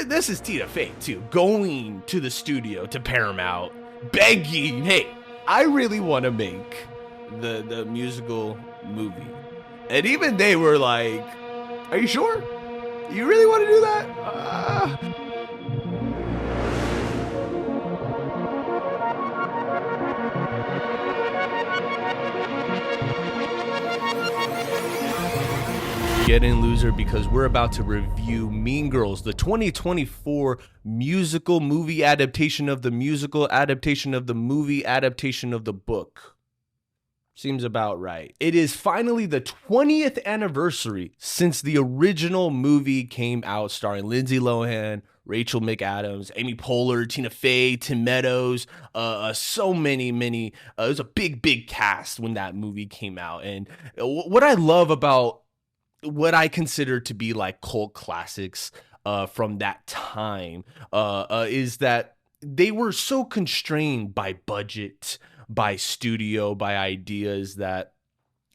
This is Tina Fey too, going to the studio to Paramount, begging, hey, I really want to make the musical movie. And even they were like, are you sure? You really want to do that? Get in, loser, because we're about to review Mean Girls, the 2024 musical movie adaptation of the musical adaptation of the movie adaptation of the book. Seems about right. It is finally the 20th anniversary since the original movie came out, starring Lindsay Lohan, Rachel McAdams, Amy Poehler, Tina Fey, Tim Meadows, so many. It was a big cast when that movie came out. And what I love about what I consider to be like cult classics from that time is that they were so constrained by budget, by studio, by ideas, that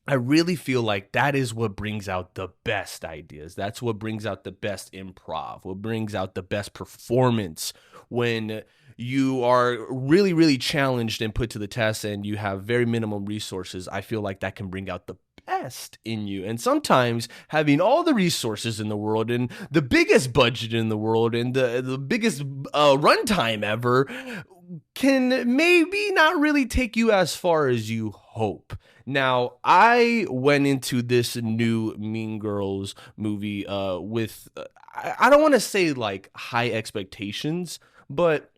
I really feel like that is what brings out the best ideas. That's what brings out the best improv, what brings out the best performance when you are really challenged and put to the test and you have very minimum resources. I feel like that can bring out the best in you. And sometimes having all the resources in the world and the biggest budget in the world and the biggest runtime ever can maybe not really take you as far as you hope. Now, I went into this new Mean Girls movie with, I don't want to say like high expectations, but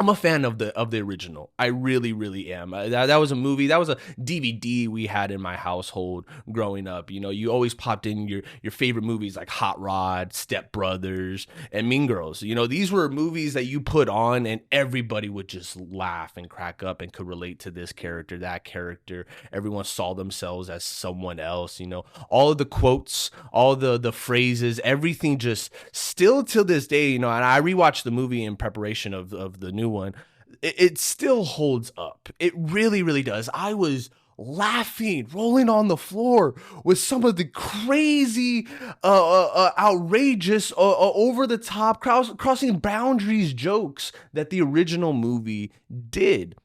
I'm a fan of the original. I really am. That was a movie. That was a DVD we had in my household growing up. You know, you always popped in your favorite movies like Hot Rod, Step Brothers, and Mean Girls. You know, these were movies that you put on and everybody would just laugh and crack up and could relate to this character, that character. Everyone saw themselves as someone else. You know, all of the quotes, all the phrases, everything just still till this day. You know, and I rewatched the movie in preparation of the new one. It still holds up. It really does. I was laughing, rolling on the floor with some of the crazy, outrageous, over the top, crossing boundaries jokes that the original movie did.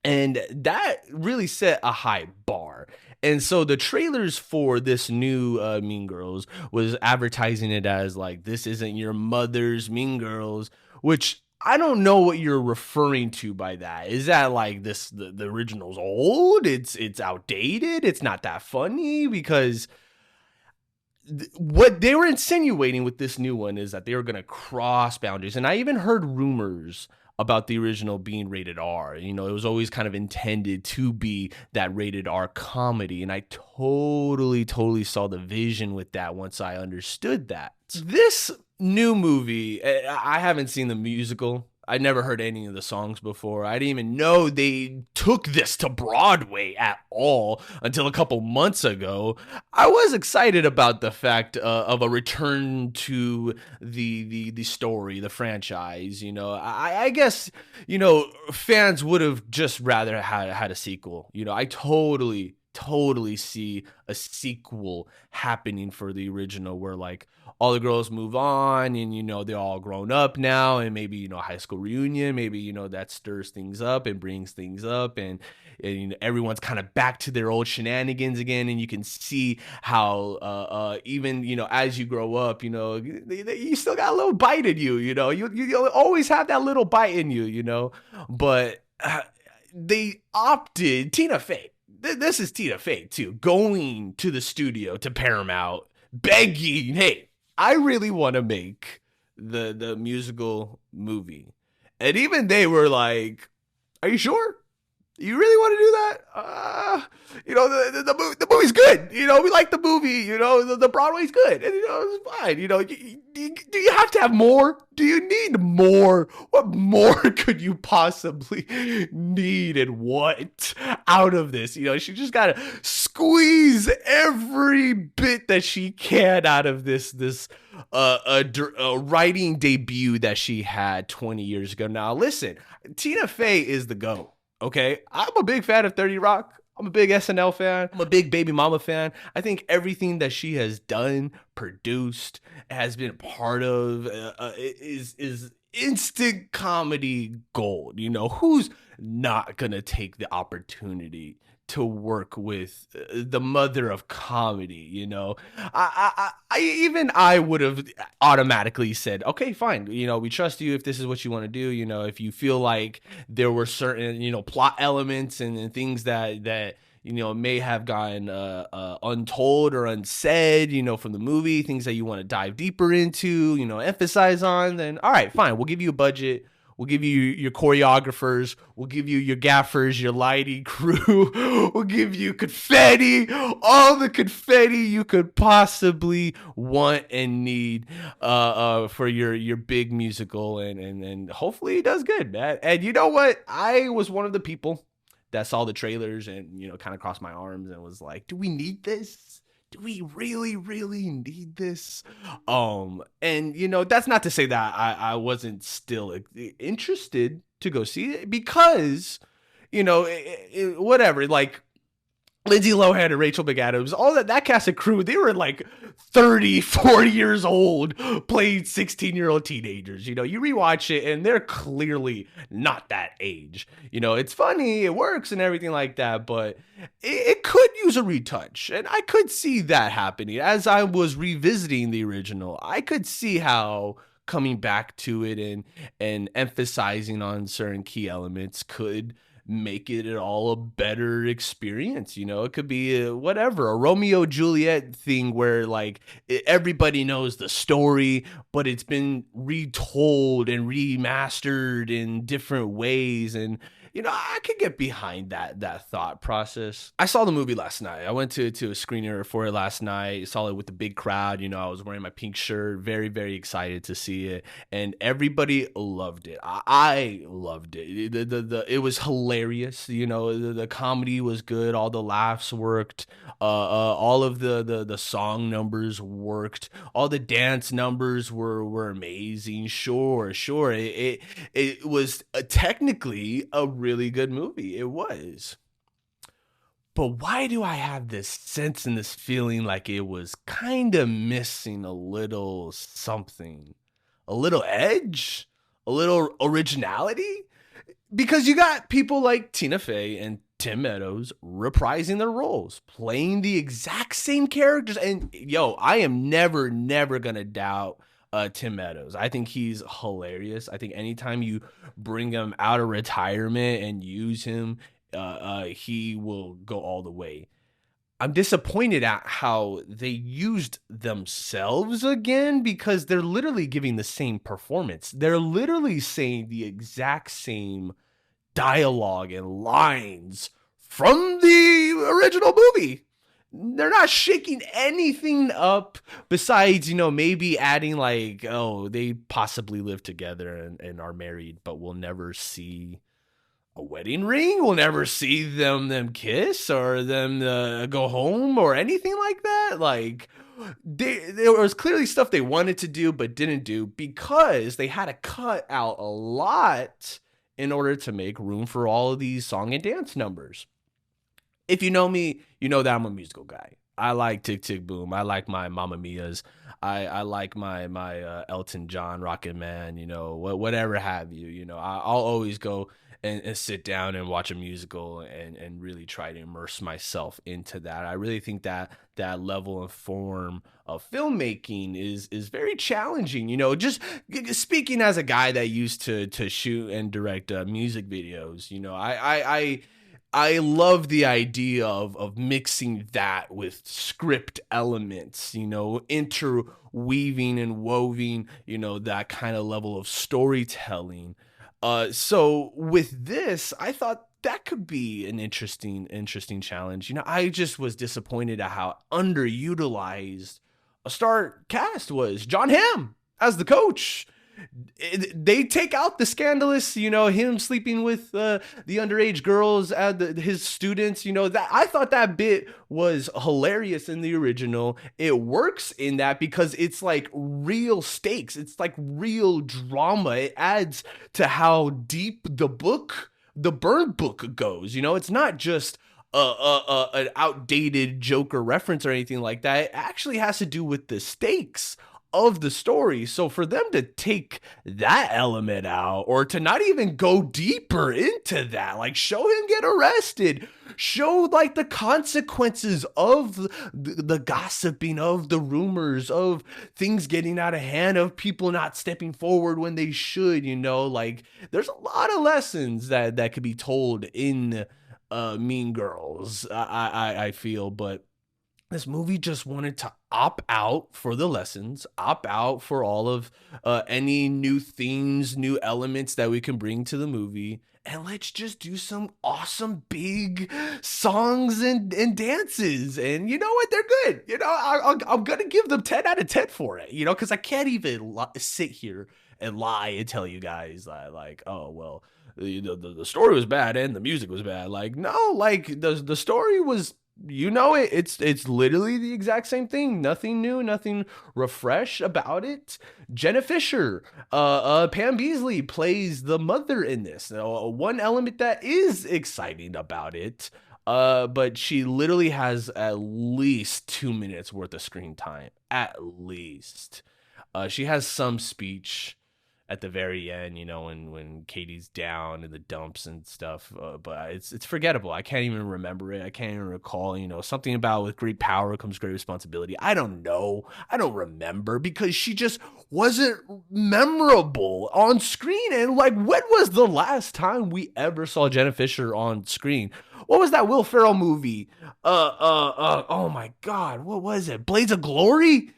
And that really set a high bar. And so the trailers for this new Mean Girls was advertising it as like, this isn't your mother's Mean Girls, which I don't know what you're referring to by that. Is that like this the original's old? It's outdated. It's not that funny? Because what they were insinuating with this new one is that they were going to cross boundaries. And I even heard rumors about the original being rated R. You know, it was always kind of intended to be that rated R comedy. And I totally saw the vision with that once I understood that. This new movie, I haven't seen the musical. I never heard any of the songs before. I didn't even know they took this to Broadway at all until a couple months ago. I was excited about the fact of a return to the story, the franchise. You know, I guess, you know, fans would have just rather had a sequel. You know, I totally see a sequel happening for the original where like all the girls move on and, you know, they're all grown up now and maybe, you know, high school reunion, maybe, you know, that stirs things up and brings things up and you know, everyone's kind of back to their old shenanigans again. And you can see how even, you know, as you grow up, you know, you still got a little bite in you, you know, you always have that little bite in you, you know, but they opted, Tina Fey. This is Tina Fey too, going to the studio to Paramount, begging, hey, I really want to make the musical movie. And even they were like, are you sure? You really want to do that? You know, the movie's good. You know, we like the movie. You know, the Broadway's good. And, you know, it's fine. You know, do you have to have more? Do you need more? What more could you possibly need and want out of this? You know, she just got to squeeze every bit that she can out of this writing debut that she had 20 years ago. Now, listen, Tina Fey is the GOAT. Okay, I'm a big fan of 30 Rock. I'm a big SNL fan. I'm a big Baby Mama fan. I think everything that she has done, produced, has been a part of is instant comedy gold. You know, who's not gonna take the opportunity to work with the mother of comedy? You know, even I would have automatically said, okay, fine. You know, we trust you if this is what you want to do. You know, if you feel like there were certain, you know, plot elements and things that you know may have gone untold or unsaid, you know, from the movie, things that you want to dive deeper into, you know, emphasize on, then all right, fine, we'll give you a budget. We'll give you your choreographers. We'll give you your gaffers, your lighting crew. We'll give you confetti, all the confetti you could possibly want and need for your big musical, and hopefully it does good, man. And you know what? I was one of the people that saw the trailers and, you know, kind of crossed my arms and was like, do we need this? Do we really, really need this? And you know, that's not to say that I wasn't still interested to go see it, because, you know, whatever, like Lindsay Lohan and Rachel McAdams, all that cast and crew, they were like 30, 40 years old, playing 16-year-old teenagers. You know, you rewatch it and they're clearly not that age. You know, it's funny, it works and everything like that, but it could use a retouch. And I could see that happening. As I was revisiting the original, I could see how coming back to it and emphasizing on certain key elements could make it all a better experience. You know, it could be whatever, a Romeo Juliet thing where like everybody knows the story, but it's been retold and remastered in different ways. And you know, I could get behind that thought process. I saw the movie last night. I went to a screener for it last night. Saw it with the big crowd. You know, I was wearing my pink shirt. Very, very excited to see it, and everybody loved it. I loved it. It was hilarious. You know, the comedy was good. All the laughs worked. All of the song numbers worked. All the dance numbers were amazing. Sure. It was technically a really good movie. It was. But why do I have this sense and this feeling like it was kind of missing a little something? A little edge? A little originality? Because you got people like Tina Fey and Tim Meadows reprising their roles, playing the exact same characters. And yo, I am never gonna doubt Tim Meadows. I think he's hilarious. I think anytime you bring him out of retirement and use him, he will go all the way. I'm disappointed at how they used themselves again, because they're literally giving the same performance. They're literally saying the exact same dialogue and lines from the original movie. They're not shaking anything up besides, you know, maybe adding like, oh, they possibly live together and are married, but we'll never see a wedding ring. We'll never see them kiss or them go home or anything like that. Like, there was clearly stuff they wanted to do but didn't do because they had to cut out a lot in order to make room for all of these song and dance numbers. If you know me, you know that I'm a musical guy. I like Tick Tick Boom. I like my Mamma Mia's. I like my Elton John, Rocket Man. You know, whatever have you. You know, I'll always go and sit down and watch a musical and really try to immerse myself into that. I really think that level and form of filmmaking is very challenging. You know, just speaking as a guy that used to shoot and direct music videos. You know, I love the idea of mixing that with script elements, you know, interweaving and woving, you know, that kind of level of storytelling. So with this, I thought that could be an interesting challenge. You know, I just was disappointed at how underutilized a star cast was. John Hamm as the coach. They take out the scandalous, you know, him sleeping with the underage girls at his students, you know, that I thought that bit was hilarious in the original. It works in that because it's like real stakes. It's like real drama. It adds to how deep the Burn book goes. You know, it's not just an outdated Joker reference or anything like that. It actually has to do with the stakes of the story. So for them to take that element out, or to not even go deeper into that, like show him get arrested, show like the consequences of the gossiping, of the rumors, of things getting out of hand, of people not stepping forward when they should, like there's a lot of lessons that could be told in Mean Girls, I feel. But this movie just wanted to opt out for the lessons, opt out for all of any new themes, new elements that we can bring to the movie. And let's just do some awesome big songs and dances. And you know what? They're good. I'm going to give them 10 out of 10 for it, because I can't even sit here and lie and tell you guys like, oh, well, the story was bad and the music was bad. Like, no, like the story was, it's literally the exact same thing. Nothing new, nothing refresh about it. Jenna Fisher, Pam Beesly plays the mother in this. One element that is exciting about it, but she literally has at least 2 minutes worth of screen time. At least. She has some speech at the very end, when Cady's down in the dumps and stuff, but it's forgettable. I can't even remember it. I can't even recall, something about with great power comes great responsibility. I don't know. I don't remember, because she just wasn't memorable on screen. And like, when was the last time we ever saw Jenna Fisher on screen? What was that Will Ferrell movie? Oh my God, what was it? Blades of Glory?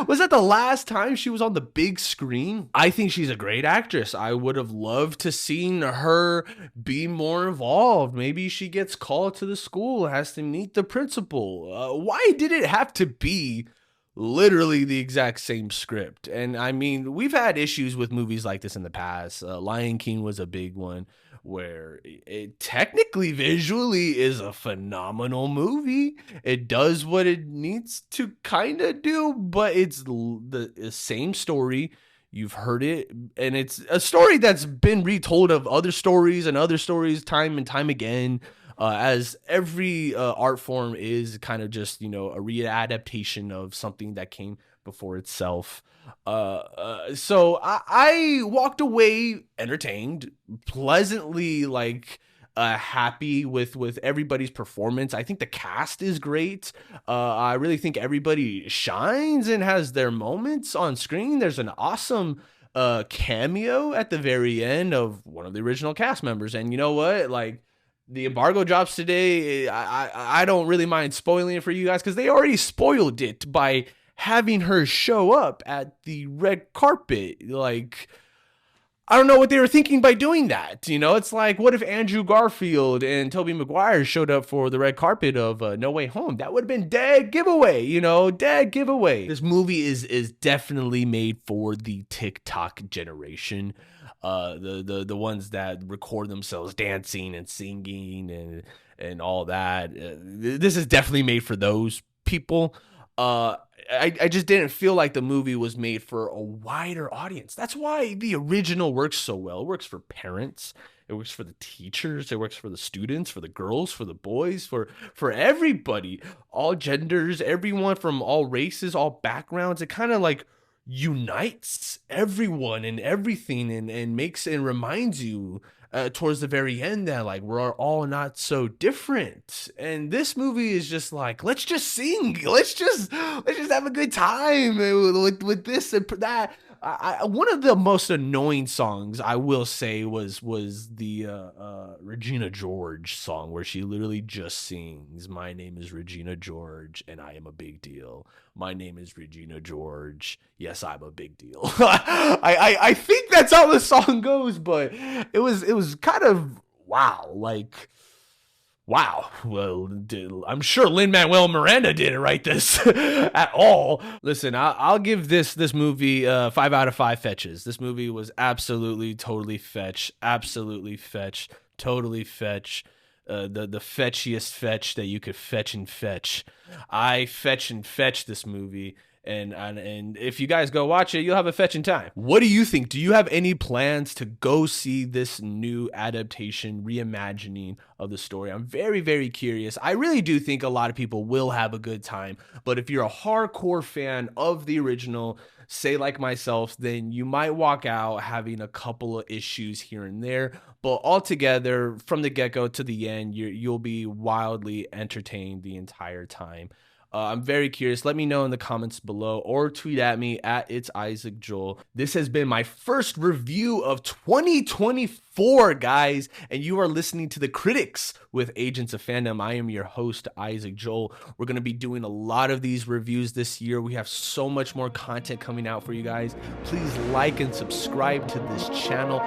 Was that the last time she was on the big screen? I think she's a great actress. I would have loved to seen her be more involved. Maybe she gets called to the school, has to meet the principal. Why did it have to be literally the exact same script? And I mean, we've had issues with movies like this in the past. Lion King was a big one, where it technically visually is a phenomenal movie. It does what it needs to kind of do, but it's the same story. You've heard it, and it's a story that's been retold of other stories and other stories time and time again. As every art form is kind of just, a readaptation of something that came before itself. So I walked away entertained, pleasantly happy with everybody's performance. I think the cast is great. I really think everybody shines and has their moments on screen. There's an awesome cameo at the very end of one of the original cast members, and you know what, like, the embargo drops today. I don't really mind spoiling it for you guys, because they already spoiled it by having her show up at the red carpet. Like, I don't know what they were thinking by doing that. It's like, what if Andrew Garfield and Tobey Maguire showed up for the red carpet of No Way Home? That would have been dead giveaway, dead giveaway. This movie is definitely made for the TikTok generation. The ones that record themselves dancing and singing and all that. This is definitely made for those people. I just didn't feel like the movie was made for a wider audience. That's why the original works so well. It works for parents. It works for the teachers. It works for the students, for the girls, for the boys, for everybody, all genders, everyone from all races, all backgrounds. It kind of like unites everyone and everything, and makes and reminds you towards the very end that like we're all not so different. And this movie is just like, let's just sing, let's just have a good time with this and that. One of the most annoying songs, I will say, was the Regina George song, where she literally just sings, "My name is Regina George and I am a big deal. My name is Regina George. Yes, I'm a big deal." I think that's how the song goes, but it was kind of wow, like, wow. Well, I'm sure Lin-Manuel Miranda didn't write this at all. Listen, I'll give this movie 5 out of 5 fetches. This movie was absolutely, totally fetch. Absolutely fetch. Totally fetch. The fetchiest fetch that you could fetch and fetch. I fetch and fetch this movie. And if you guys go watch it, you'll have a fetching time. What do you think? Do you have any plans to go see this new adaptation, reimagining of the story? I'm very, very curious. I really do think a lot of people will have a good time, but if you're a hardcore fan of the original, say like myself, then you might walk out having a couple of issues here and there, but altogether from the get-go to the end, you'll be wildly entertained the entire time. I'm very curious. Let me know in the comments below or tweet at me at It's Isaac Joel. This has been my first review of 2024, guys, and you are listening to The Critics with Agents of Fandom. I am your host, Isaac Joel. We're going to be doing a lot of these reviews this year. We have so much more content coming out for you guys. Please like and subscribe to this channel.